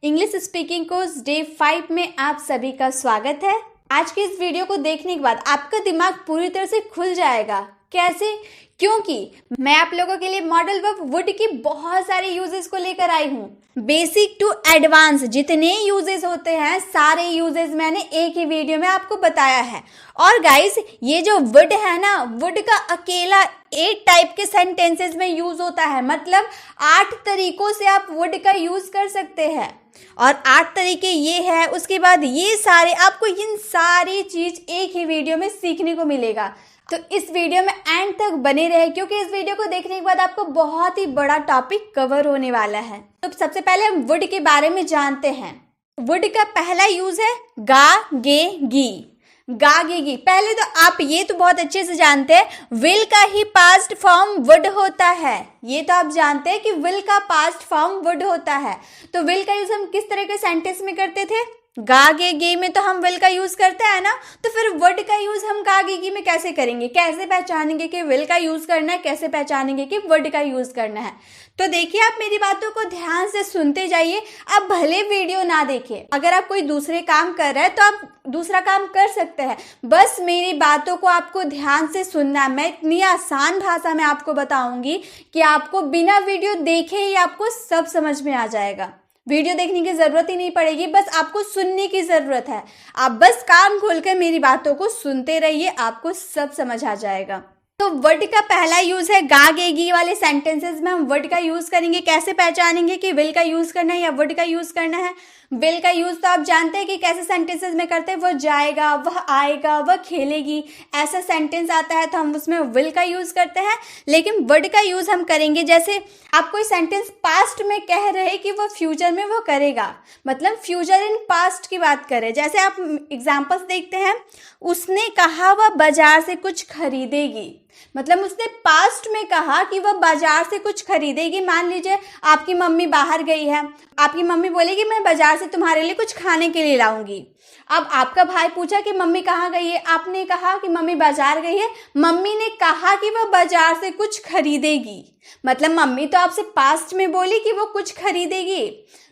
English speaking course day 5 में आप सभी का स्वागत है। आज के इस वीडियो को देखने के बाद आपका दिमाग पूरी तरह से खुल जाएगा। कैसे? क्योंकि मैं आप लोगों के लिए मॉडल वर्ब वुड की बहुत सारे यूजेस को लेकर आई हूँ। बेसिक टू एडवांस जितने यूजेस होते हैं सारे यूजेस मैंने एक ही वीडियो में आपको बताया है। और गाइस, ये जो वुड है ना, वुड का अकेला 8 टाइप के सेंटेंसेस में यूज होता है। मतलब 8 तरीकों से आप वुड का यूज कर सकते हैं और 8 तरीके ये है। उसके बाद ये सारे आपको इन सारी चीज एक ही वीडियो में सीखने को मिलेगा। तो इस वीडियो में एंड तक बने रहे क्योंकि इस वीडियो को देखने के बाद आपको बहुत ही बड़ा टॉपिक कवर होने वाला है। तो सबसे पहले हम वुड के बारे में जानते हैं। वुड का पहला यूज है गा गे गी। गा गे गी। पहले तो आप ये तो बहुत अच्छे से जानते हैं विल का ही पास्ट फॉर्म वुड होता है। ये तो आप जानते हैं कि विल का पास्ट फॉर्म वुड होता है। तो विल का यूज हम किस तरह के सेंटेंस में करते थे? गा गे गे में तो हम विल का यूज करते हैं ना। तो फिर वुड का यूज हम गा गे गी में कैसे करेंगे? कैसे पहचानेंगे कि विल का यूज करना है? कैसे पहचानेंगे कि वुड का यूज करना है? तो देखिए, आप मेरी बातों को ध्यान से सुनते जाइए। आप भले वीडियो ना देखिए, अगर आप कोई दूसरे काम कर रहे हैं तो आप दूसरा काम कर सकते हैं। बस मेरी बातों को आपको ध्यान से सुनना है। मैं इतनी आसान भाषा में आपको बताऊंगी कि आपको बिना वीडियो देखे ही आपको सब समझ में आ जाएगा। वीडियो देखने की जरूरत ही नहीं पड़ेगी, बस आपको सुनने की जरूरत है। आप बस कान खोलकर मेरी बातों को सुनते रहिए, आपको सब समझ आ जाएगा। तो वर्ड का पहला यूज है गा गे गी वाले सेंटेंसेस में हम वर्ड का यूज करेंगे। कैसे पहचानेंगे कि विल का यूज करना है या वर्ड का यूज करना है? विल का यूज तो आप जानते हैं कि कैसे सेंटेंसेस में करते हैं। वह जाएगा, वह आएगा, वह खेलेगी, ऐसा सेंटेंस आता है तो हम उसमें विल का यूज करते हैं। लेकिन वर्ड का यूज हम करेंगे जैसे आप कोई सेंटेंस पास्ट में कह रहे हैं कि वह फ्यूचर में वो करेगा, मतलब फ्यूचर इन पास्ट की बात करें। जैसे आप एग्जाम्पल्स देखते हैं, उसने कहा वह बाजार से कुछ खरीदेगी, मतलब उसने पास्ट में कहा कि वह बाजार से कुछ खरीदेगी। मान लीजिए आपकी मम्मी बाहर गई है, आपकी मम्मी बोलेगी मैं बाजार से तुम्हारे लिए कुछ खाने के लिए लाऊंगी। अब आपका भाई पूछा कि मम्मी कहाँ गई है? आपने कहा कि मम्मी बाजार गई है। मम्मी ने कहा कि वह बाजार से कुछ खरीदेगी, मतलब मम्मी तो आपसे पास्ट में बोली कि वो कुछ खरीदेगी।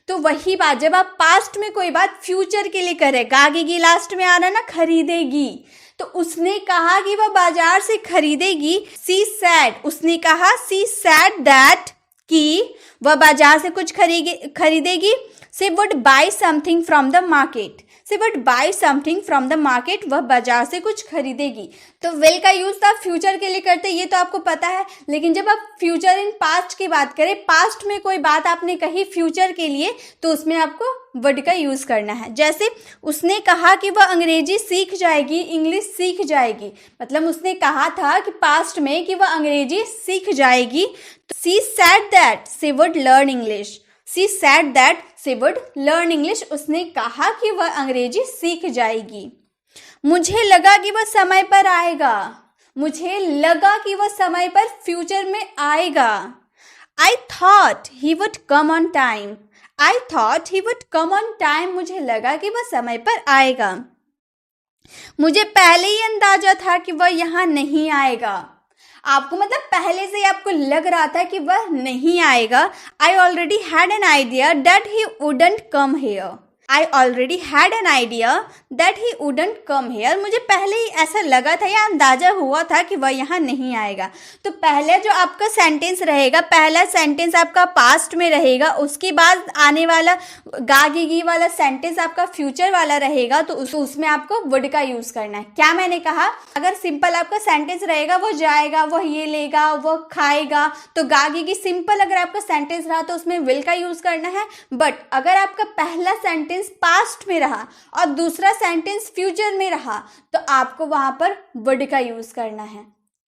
तो वही बात, जब आप पास्ट में कोई बात फ्यूचर के लिए करें, गागेगी लास्ट में आ रहा ना, खरीदेगी, तो उसने कहा कि वह बाजार से खरीदेगी। सी सैड, उसने कहा सी सैड दैट कि वह बाजार से कुछ खरीदेगी। She would buy something from the market. She would buy something from the market, वह बाजार से कुछ खरीदेगी। तो विल का यूज तो आप फ्यूचर के लिए करते हैं, ये तो आपको पता है। लेकिन जब आप फ्यूचर इन पास्ट की बात करें, पास्ट में कोई बात आपने कही फ्यूचर के लिए, तो उसमें आपको वर्ड का यूज करना है। जैसे उसने कहा कि वह अंग्रेजी सीख जाएगी, इंग्लिश सीख जाएगी, मतलब उसने कहा था कि पास्ट में कि वह अंग्रेजी सीख जाएगी। She said that she would learn English. She said that she would learn English, उसने कहा कि वह अंग्रेजी सीख जाएगी। मुझे लगा कि वह समय पर आएगा। मुझे लगा कि वह समय पर फ्यूचर में आएगा। I thought he would come on time. I thought he would come on time. मुझे लगा कि वह समय पर आएगा। मुझे पहले ही अंदाजा था कि वह यहाँ नहीं आएगा। आपको मतलब पहले से ही आपको लग रहा था कि वह नहीं आएगा। I already had an idea that he wouldn't come here. I already had an idea that he wouldn't come here. मुझे पहले ही ऐसा लगा था या अंदाजा हुआ था कि वह यहाँ नहीं आएगा। तो पहले जो आपका सेंटेंस रहेगा, पहला सेंटेंस आपका पास्ट में रहेगा, उसके बाद आने वाला गागेगी वाला सेंटेंस आपका फ्यूचर वाला रहेगा। तो उसमें आपको वुड का यूज करना है। क्या मैंने कहा? अगर सिंपल आपका सेंटेंस रहेगा, वो जाएगा, वह ये लेगा, वह खाएगा, तो गागेगी सिंपल अगर आपका सेंटेंस रहा तो उसमें विल का यूज करना है। बट अगर आपका पहला सेंटेंस पास्ट में रहा और दूसरा सेंटेंस फ्यूचर में रहा, तो आपको वहां पर वुड का यूज करना है।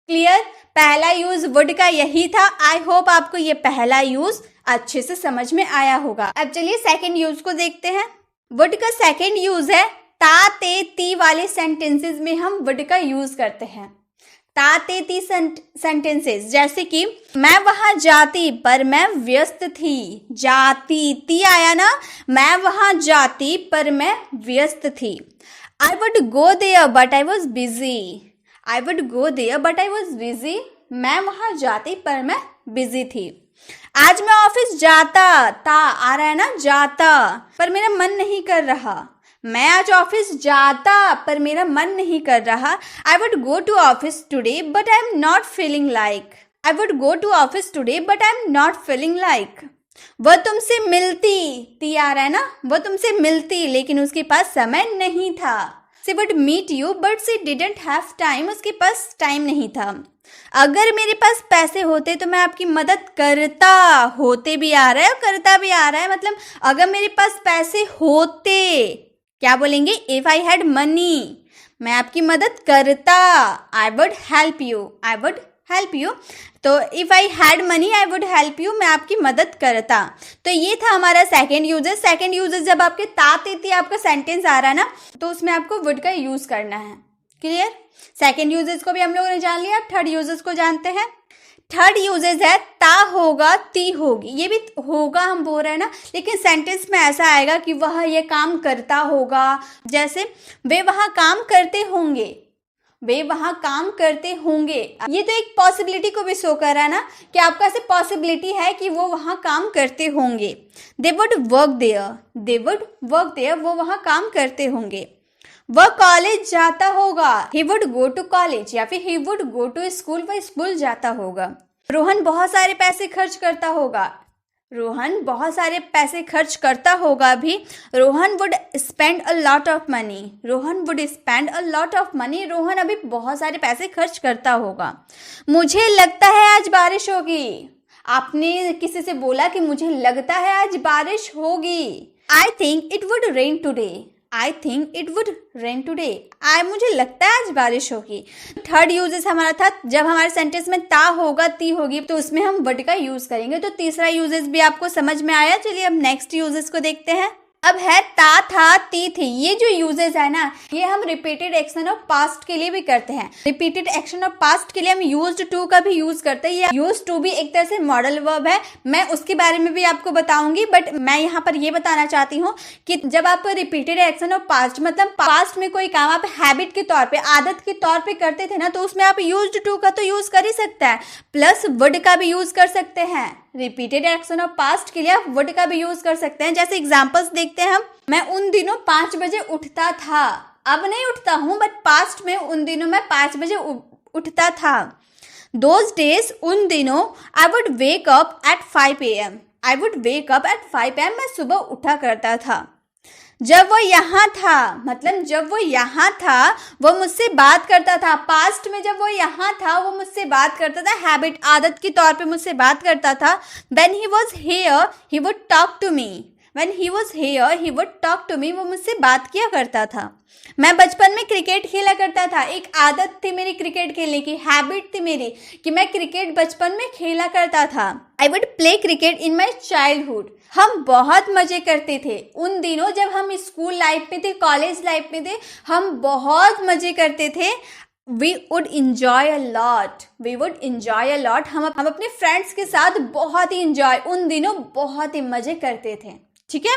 क्लियर? पहला यूज वुड का यही था। आई होप आपको ये पहला यूज अच्छे से समझ में आया होगा। अब चलिए सेकंड यूज को देखते हैं। वुड का सेकंड यूज है ता ते ती वाले सेंटेंसेस में हम वुड का यूज करते हैं। ता ते ती सेंटेंसेस, जैसे कि मैं वहां जाती पर मैं व्यस्त थी। जाती, ती आया ना, मैं वहां जाती पर मैं व्यस्त थी। I would go there but I was busy. I would go there but I was busy. मैं वहां जाती पर मैं बिजी थी। आज मैं ऑफिस जाता, ता आ रहा है ना, जाता, पर मेरा मन नहीं कर रहा। मैं आज ऑफिस जाता पर मेरा मन नहीं कर रहा। I would go to office today but I am not feeling like. I would go to office today but I am not feeling like. वह तुमसे मिलती, ती आ रहा है ना, वह तुमसे मिलती लेकिन उसके पास समय नहीं था। She would meet you but she didn't have time, उसके पास टाइम नहीं था। अगर मेरे पास पैसे होते तो मैं आपकी मदद करता, होते भी आ रहा है और करता भी आ रहा है, मतलब अगर मेरे पास पैसे होते, क्या बोलेंगे, इफ आई हैड मनी, मैं आपकी मदद करता। I would help you, I would help you, तो if I had money I would help you, मैं आपकी मदद करता। तो ये था हमारा सेकेंड यूजेस। सेकेंड यूजेस जब आपके तात आपका सेंटेंस आ रहा है ना, तो उसमें आपको वुड का यूज करना है। क्लियर? सेकेंड यूजेस को भी हम लोगों ने जान लिया, थर्ड यूजेस को जानते हैं। थर्ड यूजेस है ता होगा, ती होगी। ये भी होगा हम बोल रहे हैं ना, लेकिन सेंटेंस में ऐसा आएगा कि वह ये काम करता होगा, जैसे वे वहाँ काम करते होंगे, वे वहाँ काम करते होंगे। ये तो एक पॉसिबिलिटी को भी शो कर रहा है ना, कि आपका ऐसे पॉसिबिलिटी है कि वो वहाँ काम करते होंगे। They would work there, they would work there, वो वहाँ काम करते होंगे। वह कॉलेज जाता होगा, he would go to college, या फिर he would go to school, वह स्कूल जाता होगा। रोहन बहुत सारे पैसे खर्च करता होगा, रोहन बहुत सारे पैसे खर्च करता होगा भी। Rohan would spend a lot of money, Rohan would spend a lot of money, Rohan अभी बहुत सारे पैसे खर्च करता होगा। मुझे लगता है आज बारिश होगी, आपने किसी से बोला कि मुझे लगता है आज बारिश होगी। I think it would rain today, I think it would rain today, मुझे लगता है आज बारिश होगी। थर्ड यूजेस हमारा था जब हमारे सेंटेंस में ता होगा, ती होगी, तो उसमें हम वुड का यूज करेंगे। तो तीसरा यूजेस भी आपको समझ में आया। चलिए अब नेक्स्ट यूजेस को देखते हैं। अब है ता था, ती थी। ये जो यूजेस है ना, ये हम रिपीटेड एक्शन ऑफ पास्ट के लिए भी करते हैं। रिपीटेड एक्शन ऑफ पास्ट के लिए हम यूज्ड टू का भी यूज करते हैं। ये यूज्ड टू भी एक तरह से मॉडल वर्ब है, मैं उसके बारे में भी आपको बताऊंगी, बट मैं यहाँ पर ये बताना चाहती हूँ कि जब आप रिपीटेड एक्शन ऑफ पास्ट, मतलब पास्ट में कोई काम आप हैबिट के तौर पे, आदत के तौर पे करते थे ना, तो उसमें आप यूज्ड टू का तो यूज कर ही सकते हैं, प्लस वुड का भी यूज कर सकते हैं। रिपीटेड एक्शन ऑफ पास्ट के लिए आप वुड का भी यूज कर सकते हैं। जैसे एग्जांपल्स देखते हैं हम। मैं उन दिनों 5 बजे उठता था, अब नहीं उठता हूं, बट पास्ट में उन दिनों मैं 5 बजे उठता था। दोज डेज, उन दिनों, I would wake up at 5 AM, I would wake up at 5 AM, मैं सुबह उठा करता था। जब वो यहाँ था, मतलब जब वो यहाँ था वो मुझसे बात करता था। पास्ट में जब वो यहाँ था वो मुझसे बात करता था, हैबिट, आदत के तौर पे मुझसे बात करता था। When he was here, he would talk to me. When he was here, he would talk to me. वो मुझसे बात किया करता था। मैं बचपन में क्रिकेट खेला करता था, एक आदत थी मेरी क्रिकेट खेलने की, हैबिट थी मेरी कि मैं क्रिकेट बचपन में खेला करता था। I would play cricket in my childhood. हम बहुत मजे करते थे उन दिनों जब हम स्कूल लाइफ में थे, कॉलेज लाइफ में थे, हम बहुत मजे करते थे। We would enjoy a lot, we would enjoy a lot। हम अपने फ्रेंड्स के साथ बहुत ही इंजॉय, उन दिनों बहुत ही मजे करते थे। ठीक है,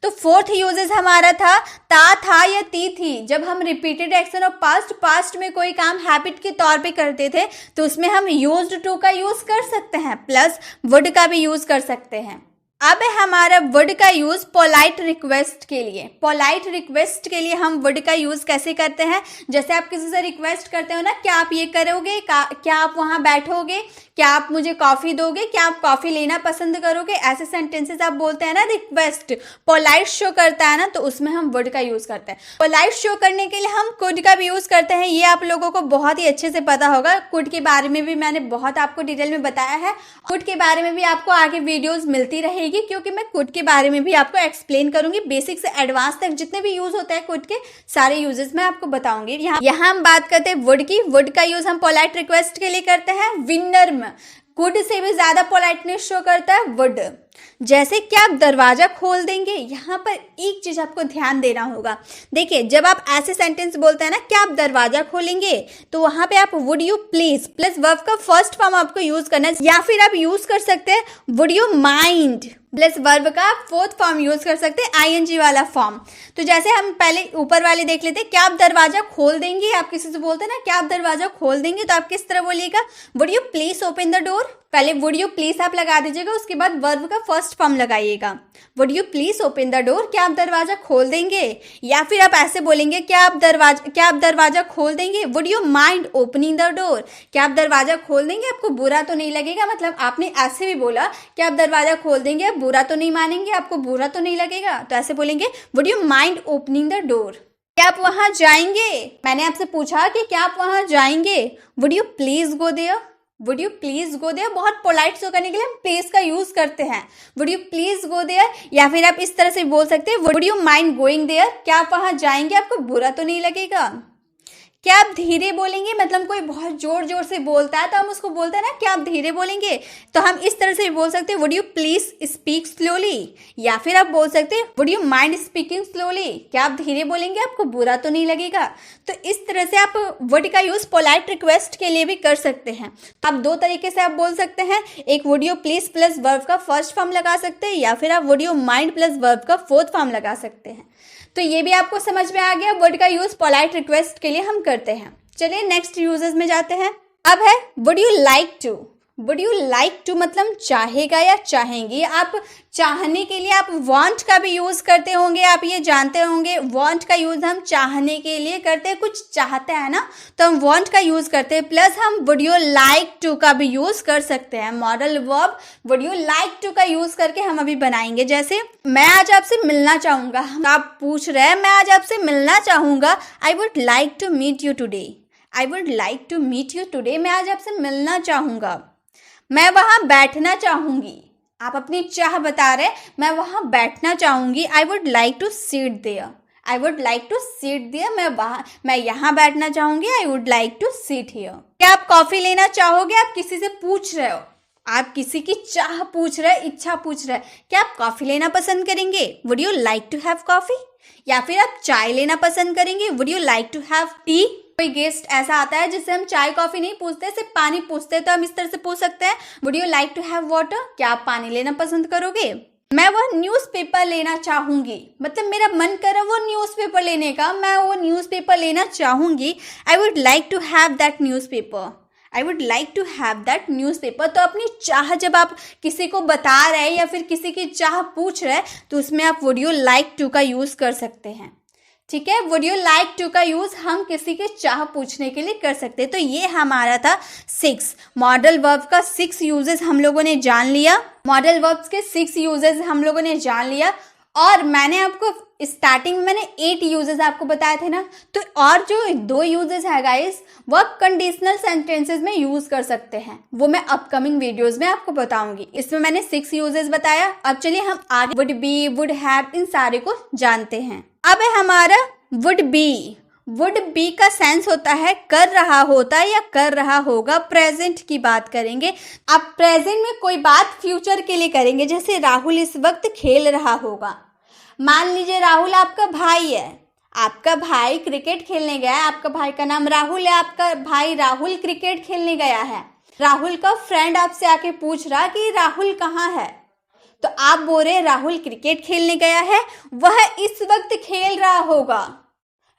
तो फोर्थ यूजेस हमारा था ता था या ती थी। जब हम रिपीटेड एक्शन ऑफ पास्ट में कोई काम हैबिट के तौर पे करते थे तो उसमें हम यूज्ड टू का यूज कर सकते हैं, प्लस वुड का भी यूज कर सकते हैं। अब है हमारा वुड का यूज पोलाइट रिक्वेस्ट के लिए। पोलाइट रिक्वेस्ट के लिए हम वुड का यूज कैसे करते हैं? जैसे आप किसी से रिक्वेस्ट करते हो ना, क्या आप ये करोगे, क्या आप वहां बैठोगे, क्या आप मुझे कॉफी दोगे, क्या आप कॉफी लेना पसंद करोगे, ऐसे सेंटेंसेस आप बोलते हैं ना, रिक्वेस्ट पोलाइट शो करता है ना, तो उसमें हम वुड का यूज करते हैं। पोलाइट शो करने के लिए हम कुड का भी यूज करते हैं। ये आप लोगों को बहुत ही अच्छे से पता होगा। कुड के बारे में भी मैंने बहुत आपको डिटेल में बताया है। कुड के बारे में भी आपको आगे वीडियोज मिलती रहेगी, क्योंकि मैं कुड के बारे में भी आपको एक्सप्लेन करूंगी। बेसिक से एडवांस तक जितने भी यूज होते हैं कुड के सारे यूजेस मैं आपको बताऊंगी। यहाँ हम बात करते हैं वुड की। वुड का यूज हम पोलाइट रिक्वेस्ट के लिए करते हैं। विनर्म कुड से भी ज्यादा पोलाइटनेस शो करता है वुड। जैसे कि आप दरवाजा खोल देंगे, यहाँ पर एक चीज आपको ध्यान देना होगा। देखिए, जब आप ऐसे सेंटेंस बोलते हैं ना कि आप दरवाजा खोलेंगे, तो वहां पे आप would you please plus verb का फर्स्ट फॉर्म आपको यूज करना है, या फिर आप यूज कर सकते हैं would you mind. Plus verb का फोर्थ फॉर्म यूज कर सकते हैं, आईएनजी वाला फॉर्म। तो जैसे हम पहले ऊपर वाले देख लेते हैं, क्या आप दरवाजा खोल देंगे। आप किसी से बोलते हैं ना क्या आप दरवाजा खोल देंगे, तो आप किस तरह बोलिएगा, would you please open the door. पहले वुड यू प्लीज आप लगा दीजिएगा, उसके बाद वर्ब का फर्स्ट फॉर्म लगाइएगा, would you please open the door, क्या आप दरवाजा खोल देंगे। या फिर आप ऐसे बोलेंगे, क्या आप दरवाजा खोल देंगे, would you mind opening the door, क्या आप दरवाजा खोल देंगे, आपको बुरा तो नहीं लगेगा। मतलब आपने ऐसे भी बोला कि आप दरवाजा खोल देंगे, आप बुरा तो नहीं मानेंगे, आपको बुरा तो नहीं लगेगा, तो ऐसे बोलेंगे would you mind opening the door. क्या आप वहां जाएंगे, मैंने आपसे पूछा कि क्या आप वहां जाएंगे, would you please go there, would you please go there. बहुत पोलाइट शो करने के लिए हम प्लीज का यूज करते हैं, would you please go there. या फिर आप इस तरह से बोल सकते हैं, would you mind going there, क्या आप वहां जाएंगे, आपको बुरा तो नहीं लगेगा। क्या आप धीरे बोलेंगे, मतलब कोई बहुत जोर जोर से बोलता है तो हम उसको बोलते हैं ना क्या आप धीरे बोलेंगे, तो हम इस तरह से भी बोल सकते हैं, would you please speak slowly. या फिर आप बोल सकते हैं, would you mind speaking slowly, क्या आप धीरे बोलेंगे, आपको बुरा तो नहीं लगेगा। तो इस तरह से आप वुड का यूज पोलाइट रिक्वेस्ट के लिए भी कर सकते हैं। तो आप दो तरीके से आप बोल सकते हैं, एक would you please plus verb का फर्स्ट फॉर्म लगा सकते हैं, या फिर आप would you mind plus verb का फोर्थ फॉर्म लगा सकते हैं। तो ये भी आपको समझ में आ गया, वर्ड का यूज पोलाइट रिक्वेस्ट के लिए हम करते हैं। चलिए नेक्स्ट यूजेस में जाते हैं। अब है would you like to. Would you like to मतलब चाहेगा या चाहेंगी। आप चाहने के लिए आप वांट का भी यूज करते होंगे, आप ये जानते होंगे वांट का यूज हम चाहने के लिए करते हैं, कुछ चाहते हैं ना तो हम वांट का यूज करते हैं। प्लस हम वुड यू लाइक टू का भी यूज कर सकते हैं। Model verb would you like to का यूज करके हम अभी बनाएंगे। जैसे मैं आज आपसे मिलना चाहूंगा, आप पूछ रहे हैं मैं आज आपसे मिलना चाहूंगा, I would like to meet you today, I would like to meet you today, मैं आज आपसे मिलना चाहूंगा। मैं वहां बैठना चाहूंगी, आप अपनी चाह बता रहे, मैं वहां बैठना चाहूंगी, I would like to sit there, I would like to sit there, मैं यहाँ बैठना चाहूंगी, I would like to sit here. क्या आप कॉफी लेना चाहोगे, आप किसी से पूछ रहे हो, आप किसी की चाह पूछ रहे, इच्छा पूछ रहे, क्या आप कॉफी लेना पसंद करेंगे, would you like to have coffee. या फिर आप चाय लेना पसंद करेंगे, would you like to have tea. कोई गेस्ट ऐसा आता है जिससे हम चाय कॉफी नहीं पूछते, सिर्फ पानी पूछते हैं, तो हम इस तरह से पूछ सकते हैं, would you like to have water, क्या आप पानी लेना पसंद करोगे। मैं वह न्यूज़पेपर लेना चाहूंगी, मतलब मेरा मन कर रहा है वो न्यूज़पेपर लेने का, मैं वो न्यूज़पेपर लेना चाहूंगी, I would like to have that newspaper, I would like to have that newspaper. तो अपनी चाह जब आप किसी को बता रहे हैं या फिर किसी की चाह पूछ रहे हैं तो उसमें आप वुड यू लाइक टू का यूज कर सकते हैं। ठीक है, वुड यू लाइक टू का यूज हम किसी के चाह पूछने के लिए कर सकते हैं। तो ये हमारा था 6 मॉडल वर्ब का 6 यूजेस हम लोगों ने जान लिया। मॉडल वर्ब्स के 6 यूजेस हम लोगों ने जान लिया। और मैंने आपको स्टार्टिंग में मैंने 8 यूजेस आपको बताए थे ना, तो और जो 2 यूजेस है गाइस वो कंडीशनल सेंटेंसेस में यूज कर सकते हैं, वो मैं अपकमिंग वीडियोस में आपको बताऊंगी। इसमें मैंने 6 यूजेस बताया। अब चलिए हम आगे वुड बी, वुड हैव, इन सारे को जानते हैं। अब है हमारा वुड बी। वुड बी का सेंस होता है कर रहा होता या कर रहा होगा। प्रेजेंट की बात करेंगे, आप प्रेजेंट में कोई बात फ्यूचर के लिए करेंगे। जैसे राहुल इस वक्त खेल रहा होगा। मान लीजिए राहुल आपका भाई है, आपका भाई क्रिकेट खेलने गया है, आपका भाई का नाम राहुल है, आपका भाई राहुल क्रिकेट खेलने गया है। राहुल का फ्रेंड आपसे आके पूछ रहा कि राहुल कहाँ है, तो आप बोल रहे राहुल क्रिकेट खेलने गया है, वह इस वक्त खेल रहा होगा।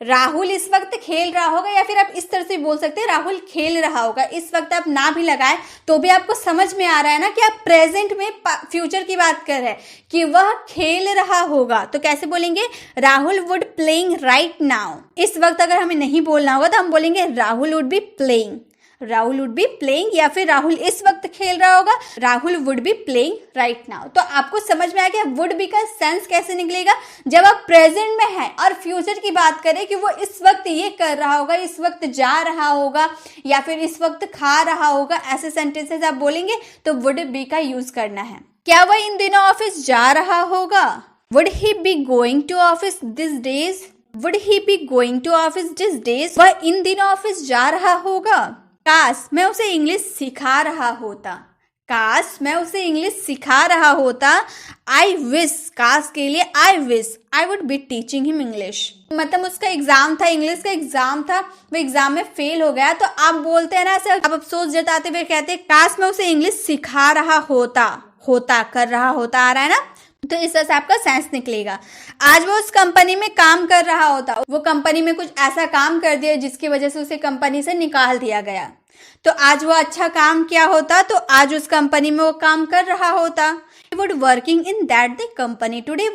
राहुल इस वक्त खेल रहा होगा, या फिर आप इस तरह से बोल सकते हैं राहुल खेल रहा होगा। इस वक्त आप ना भी लगाए तो भी आपको समझ में आ रहा है ना कि आप प्रेजेंट में फ्यूचर की बात कर रहे हैं कि वह खेल रहा होगा। तो कैसे बोलेंगे, Rahul would playing right now. इस वक्त अगर हमें नहीं बोलना होगा तो हम बोलेंगे Rahul would be playing, Rahul would be playing. या फिर राहुल इस वक्त खेल रहा होगा, Rahul would be playing right now. तो आपको समझ में आ गया वुड बी का सेंस कैसे निकलेगा। जब आप प्रेजेंट में हैं और फ्यूचर की बात करें कि वो इस वक्त ये कर रहा होगा, इस वक्त जा रहा होगा, या फिर इस वक्त खा रहा होगा, ऐसे सेंटेंसेस आप बोलेंगे तो वुड बी का यूज करना है। क्या वह इन दिनों ऑफिस जा रहा होगा, would he be going to office this days, would he be going to office this days, वह इन दिनों ऑफिस जा रहा होगा। काश मैं उसे इंग्लिश सिखा रहा होता, काश मैं उसे इंग्लिश सिखा रहा होता। आई विश, काश के लिए I wish I would be teaching him English. मतलब उसका एग्जाम था, इंग्लिश का एग्जाम था, वो एग्जाम में फेल हो गया, तो आप बोलते हैं ना ऐसे, आप अफसोस जताते हुए कहते हैं काश मैं उसे इंग्लिश सिखा रहा होता। होता, कर रहा होता आ रहा है ना, तो इस तरह से आपका सेंस निकलेगा। आज वो उस कंपनी में काम कर रहा होता, वो कंपनी में कुछ ऐसा काम कर दिया जिसकी वजह से उसे कंपनी से निकाल दिया गया। तो आज वो अच्छा काम किया होता, तो आज उस कंपनी में वो काम कर रहा होता। Would working in that the company today,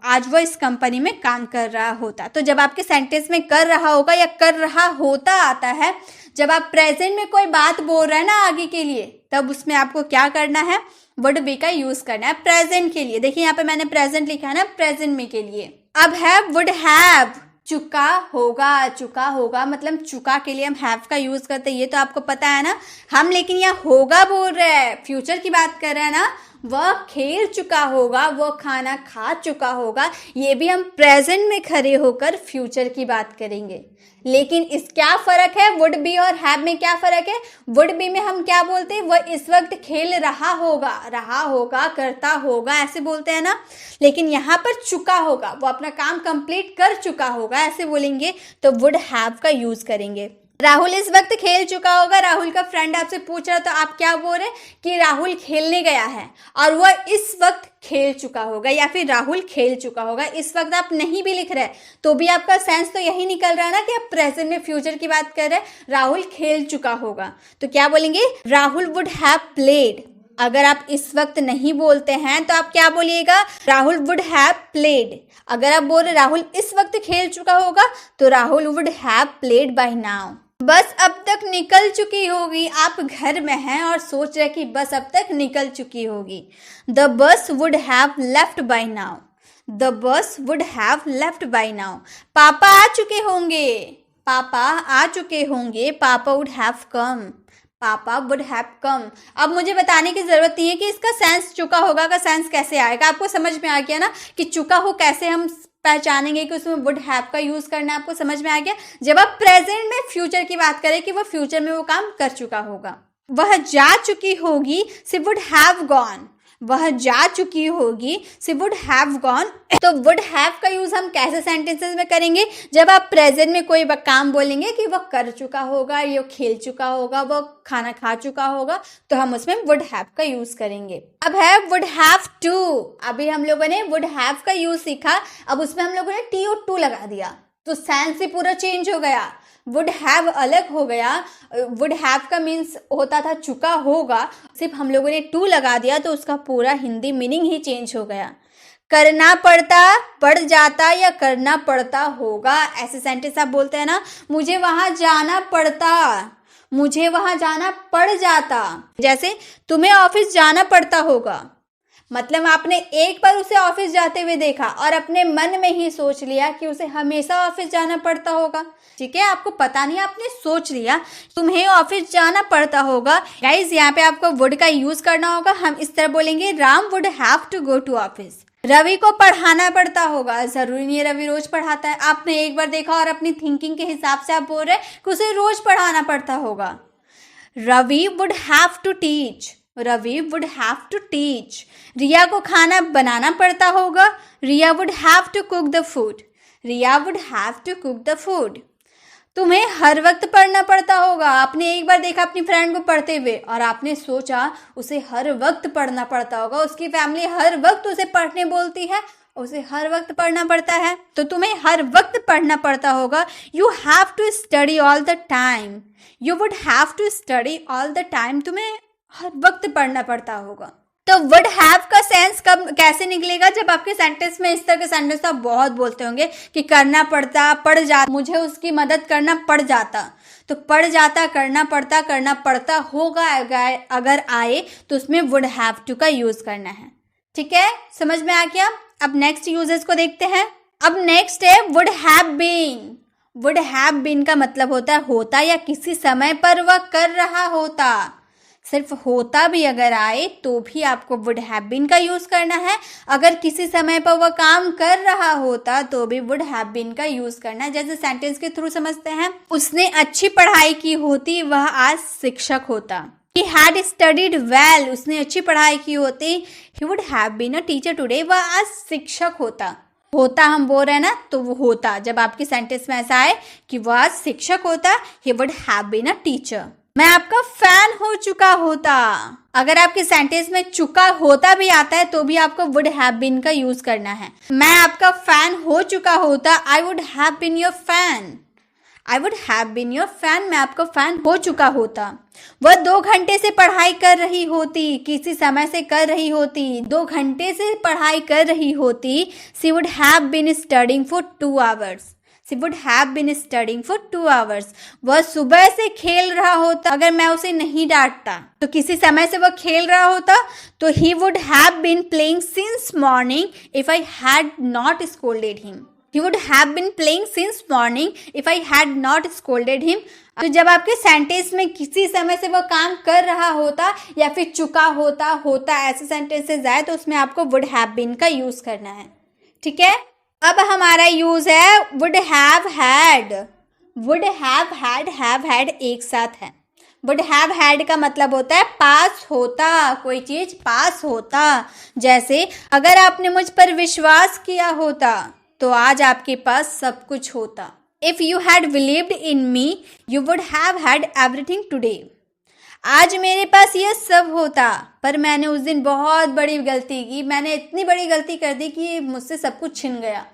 आज वो इस कंपनी में काम कर रहा होता। तो जब आपके सेंटेंस में कर रहा होगा या कर रहा होता आता है, जब आप प्रेजेंट में कोई बात बोल रहे हैं ना आगे के लिए, तब उसमें आपको क्या करना है, वुड बी का यूज करना है प्रेजेंट के लिए। देखिए यहाँ पे मैंने प्रेजेंट लिखा है ना, प्रेजेंट में के लिए। अब है वुड हैव, चुका होगा, चुका होगा मतलब चुका के लिए हम हैव का यूज करते हैं, ये तो आपको पता है ना। हम लेकिन यहाँ होगा बोल रहे हैं, फ्यूचर की बात कर रहे हैं ना। वह खेल चुका होगा, वह खाना खा चुका होगा, ये भी हम प्रेजेंट में खड़े होकर फ्यूचर की बात करेंगे। लेकिन इस क्या फर्क है, वुड बी और हैव में क्या फर्क है। वुड बी में हम क्या बोलते हैं, वह इस वक्त खेल रहा होगा, करता होगा, ऐसे बोलते हैं ना। लेकिन यहाँ पर चुका होगा, वो अपना काम कंप्लीट कर चुका होगा, ऐसे बोलेंगे, तो वुड हैव का यूज करेंगे। राहुल इस वक्त खेल चुका होगा, राहुल का फ्रेंड आपसे पूछ रहा, तो आप क्या बोल रहे कि राहुल खेलने गया है और वह इस वक्त खेल चुका होगा, या फिर राहुल खेल चुका होगा। इस वक्त आप नहीं भी लिख रहे तो भी आपका सेंस तो यही निकल रहा है ना कि आप प्रेजेंट में फ्यूचर की बात कर रहे हैं। राहुल खेल चुका होगा, तो क्या बोलेंगे, राहुल वुड हैव प्लेड। अगर आप इस वक्त नहीं बोलते हैं तो आप क्या बोलिएगा, राहुल वुड हैव प्लेड। अगर आप बोल रहे राहुल इस वक्त खेल चुका होगा, तो Rahul would have played by now. बस अब तक निकल चुकी होगी, आप घर में हैं और सोच रहे कि बस अब तक निकल चुकी होगी। The bus would have left by now, the bus would have left by now. पापा आ चुके होंगे, पापा आ चुके होंगे, पापा वुड हैव कम, पापा वुड हैव कम। अब मुझे बताने की जरूरत नहीं है कि इसका सेंस चुका होगा का सेंस कैसे आएगा, आपको समझ में आ गया ना कि चुका हो कैसे हम पहचानेंगे कि उसमें वुड हैव का यूज करना है। आपको समझ में आ गया। जब आप प्रेजेंट में फ्यूचर की बात करें कि वह फ्यूचर में वो काम कर चुका होगा। वह जा चुकी होगी, शी वुड हैव गॉन, वह जा चुकी होगी, शी वुड हैव गॉन। तो वुड हैव का यूज हम कैसे सेंटेंसेस में करेंगे, जब आप प्रेजेंट में कोई काम बोलेंगे कि वह कर चुका होगा, ये खेल चुका होगा, वह खाना खा चुका होगा, तो हम उसमें वुड हैव का यूज करेंगे। अब है वुड हैव टू। अभी हम लोगों ने वुड हैव का यूज सीखा, अब उसमें हम लोगों ने टी और टू लगा दिया, तो सेंस ही पूरा चेंज हो गया। वुड हैव अलग हो गया, वुड हैव का मीन्स होता था चुका होगा, सिर्फ हम लोगों ने टू लगा दिया तो उसका पूरा हिंदी मीनिंग ही चेंज हो गया। करना पड़ता, पड़ जाता या करना पड़ता होगा, ऐसे सेंटेंस आप बोलते हैं ना, मुझे वहां जाना पड़ता, मुझे वहां जाना पड़ जाता। जैसे तुम्हें ऑफिस जाना पड़ता होगा, मतलब आपने एक बार उसे ऑफिस जाते हुए देखा और अपने मन में ही सोच लिया कि उसे हमेशा ऑफिस जाना पड़ता होगा। ठीक है, आपको पता नहीं, आपने सोच लिया तुम्हें ऑफिस जाना पड़ता होगा। गाइज यहाँ पे आपको वुड का यूज करना होगा। हम इस तरह बोलेंगे, Ram would have to go to office. Ravi को पढ़ाना पड़ता होगा, जरूरी नहीं है रवि रोज पढ़ाता है, आपने एक बार देखा और अपनी थिंकिंग के हिसाब से आप बोल रहे हैं कि उसे रोज पढ़ाना पड़ता होगा। Ravi would have to teach, Ravi would have to teach. Riya को खाना बनाना पड़ता होगा, Riya would have to cook the food, Riya would have to cook the food. तुम्हें हर वक्त पढ़ना पड़ता होगा, आपने एक बार देखा अपनी फ्रेंड को पढ़ते हुए और आपने सोचा उसे हर वक्त पढ़ना पड़ता होगा, उसकी फैमिली हर वक्त उसे पढ़ने बोलती है, उसे हर वक्त पढ़ना पड़ता है, तो तुम्हें हर वक्त पढ़ना पड़ता होगा। You have to study all the time, you would have to study all the time, तुम्हें हर वक्त पढ़ना पड़ता होगा। तो वुड हैव का सेंस कब कैसे निकलेगा, जब आपके सेंटेंस में इस तरह के सेंटेंस आप बहुत बोलते होंगे कि करना पड़ता, पड़ जाता, मुझे उसकी मदद करना पड़ जाता। तो पड़ जाता, करना पड़ता होगा अगर आए तो उसमें वुड हैव टू का यूज करना है। ठीक है, समझ में आ गया। अब नेक्स्ट यूजेस को देखते हैं। अब नेक्स्ट है would have been. Would have been का मतलब होता है होता या किसी समय पर वह कर रहा होता। सिर्फ होता भी अगर आए तो भी आपको वुड हैव बीन का यूज करना है। अगर किसी समय पर वह काम कर रहा होता तो भी वुड हैव बीन का यूज करना है। जैसे सेंटेंस के थ्रू समझते हैं, उसने अच्छी पढ़ाई की होती, वह आज शिक्षक होता। He had studied well, उसने अच्छी पढ़ाई की होती, he would have been a teacher today, वह आज शिक्षक होता। होता हम बोल रहे हैं ना, तो वो होता जब आपकी सेंटेंस में ऐसा आए कि वह आज शिक्षक होता, he would have been a teacher। मैं आपका फैन हो चुका होता। अगर आपके सेंटेंस में चुका होता भी आता है तो भी आपको वुड हैव बीन का यूज करना है। मैं आपका फैन हो चुका होता, I would have been your fan. I would have been your fan, मैं आपका फैन हो चुका होता। वह 2 घंटे से पढ़ाई कर रही होती, किसी समय से कर रही होती, 2 घंटे से पढ़ाई कर रही होती। She would have been studying for 2 hours। She would have been studying for 2 hours। वह सुबह से खेल रहा होता, अगर मैं उसे नहीं डांटता तो किसी समय से वह खेल रहा होता, तो he would have been playing since morning if I had not scolded him। He would have been playing since morning if I had not scolded him। तो जब आपके सेंटेंस में किसी समय से वह काम कर रहा होता या फिर चुका होता ऐसे सेंटेंसेस आए तो उसमें आपको would have been का यूज करना है। ठीक है, अब हमारा यूज है would have had। would have had एक साथ है। would have had का मतलब होता है पास होता, कोई चीज पास होता। जैसे अगर आपने मुझ पर विश्वास किया होता तो आज आपके पास सब कुछ होता। If you had believed in me, you would have had everything today। आज मेरे पास यह सब होता, पर मैंने उस दिन बहुत बड़ी गलती की, मैंने इतनी बड़ी गलती कर दी कि मुझसे सब कुछ छिन गया।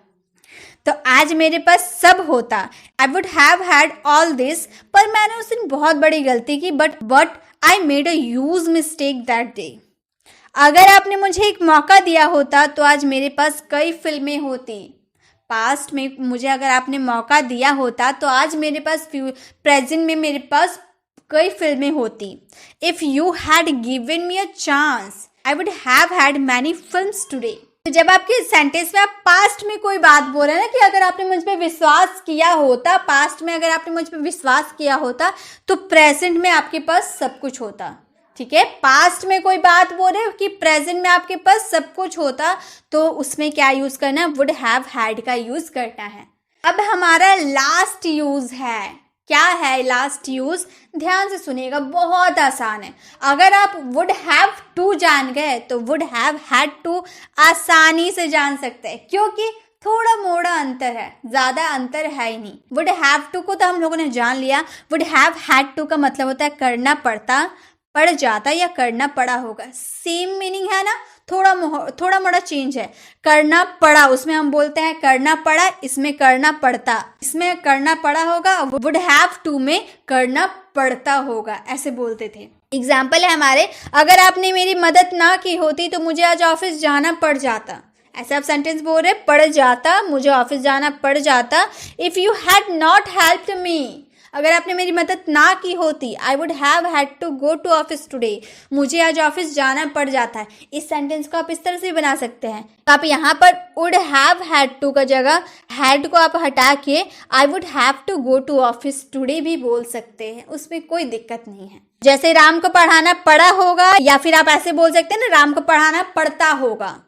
तो आज मेरे पास सब होता, I would have had all this, पर मैंने उस दिन बहुत बड़ी गलती की, but I made a huge mistake that day. अगर आपने मुझे एक मौका दिया होता तो आज मेरे पास कई फिल्में होती। पास्ट में मुझे अगर आपने मौका दिया होता तो आज मेरे पास प्रेजेंट में मेरे पास कई फिल्में होती। If you had given me a chance, I would have had many films today. तो जब आपके सेंटेंस में आप पास्ट में कोई बात बोल रहे हैं ना कि अगर आपने मुझ पे विश्वास किया होता, पास्ट में अगर आपने मुझ पे विश्वास किया होता तो प्रेजेंट में आपके पास सब कुछ होता। ठीक है, पास्ट में कोई बात बोल रहे हो कि प्रेजेंट में आपके पास सब कुछ होता, तो उसमें क्या यूज करना है, वुड हैव हैड का यूज करना है। अब हमारा लास्ट यूज है, क्या है लास्ट यूज, ध्यान से सुनिएगा, बहुत आसान है। अगर आप वुड हैव टू जान गए तो वुड हैव हैड टू आसानी से जान सकते हैं, क्योंकि थोड़ा मोड़ा अंतर है, ज्यादा अंतर है ही नहीं। वुड हैव टू को तो हम लोगों ने जान लिया। वुड हैव हैड टू का मतलब होता है करना पड़ता, पड़ जाता या करना पड़ा होगा। सेम मीनिंग है ना, थोड़ा मोड़ा चेंज है। करना पड़ा उसमें हम बोलते हैं करना पड़ा, इसमें करना पड़ता, इसमें करना पड़ा होगा। वुड हैव टू में करना पड़ता होगा, ऐसे बोलते थे। एग्जाम्पल है हमारे, अगर आपने मेरी मदद ना की होती तो मुझे आज ऑफिस जाना पड़ जाता। ऐसे आप सेंटेंस बोल रहे, पड़ जाता, मुझे ऑफिस जाना पड़ जाता। If you had not helped me, अगर आपने मेरी मदद ना की होती, I would have had to go to office today, मुझे आज ऑफिस जाना पड़ जाता है। इस सेंटेंस को आप इस तरह से बना सकते हैं। तो आप यहाँ पर वुड हैव हैड टू का जगह हैड को आप हटा के I would have to go to office today भी बोल सकते हैं, उसमें कोई दिक्कत नहीं है। जैसे राम को पढ़ाना पड़ा होगा, या फिर आप ऐसे बोल सकते हैं ना, राम को पढ़ाना पड़ता होगा।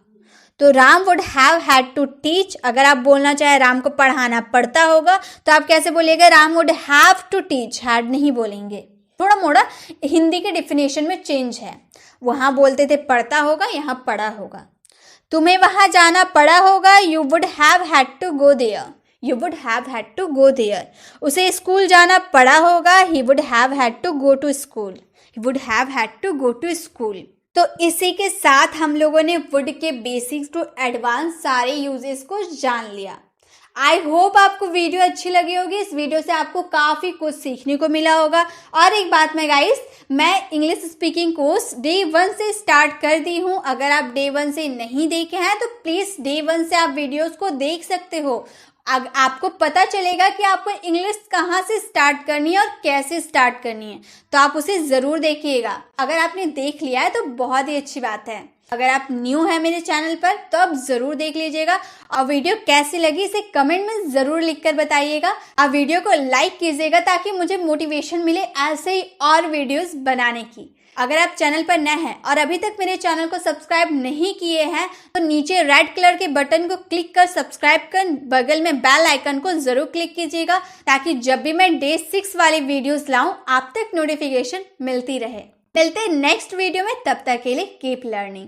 तो Ram would have had to teach, अगर आप बोलना चाहे राम को पढ़ाना पड़ता होगा तो आप कैसे बोलेंगे, Ram would have to teach, had नहीं बोलेंगे। थोड़ा मोड़ा हिंदी के डिफिनेशन में चेंज है, वहां बोलते थे पढ़ता होगा, यहाँ पढ़ा होगा। तुम्हें वहां जाना पड़ा होगा, you would have had to go there, you would have had to go there. उसे स्कूल जाना पड़ा होगा, he would have had to go to school, he would have had to go to school. तो इसी के साथ हम लोगों ने वुड के बेसिक्स टू एडवांस सारे यूजेस को जान लिया। आई होप आपको वीडियो अच्छी लगी होगी। इस वीडियो से आपको काफ़ी कुछ सीखने को मिला होगा। और एक बात मैं गाइस, मैं इंग्लिश स्पीकिंग कोर्स डे 1 से स्टार्ट कर दी हूँ। अगर आप डे 1 से नहीं देखे हैं तो प्लीज़ डे 1 से आप वीडियोस को देख सकते हो। आपको पता चलेगा कि आपको इंग्लिश कहाँ से स्टार्ट करनी है और कैसे स्टार्ट करनी है, तो आप उसे ज़रूर देखिएगा। अगर आपने देख लिया है तो बहुत ही अच्छी बात है। अगर आप न्यू हैं मेरे चैनल पर तो आप ज़रूर देख लीजिएगा। और वीडियो कैसी लगी इसे कमेंट में ज़रूर लिखकर बताइएगा। आप वीडियो को लाइक कीजिएगा ताकि मुझे मोटिवेशन मिले ऐसे ही और वीडियोस बनाने की। अगर आप चैनल पर नए हैं और अभी तक मेरे चैनल को सब्सक्राइब नहीं किए हैं तो नीचे रेड कलर के बटन को क्लिक कर सब्सक्राइब कर बगल में बेल आइकन को जरूर क्लिक कीजिएगा, ताकि जब भी मैं डे 6 वाली वीडियोस लाऊं आप तक नोटिफिकेशन मिलती रहे। मिलते हैं नेक्स्ट वीडियो में, तब तक के लिए कीप लर्निंग।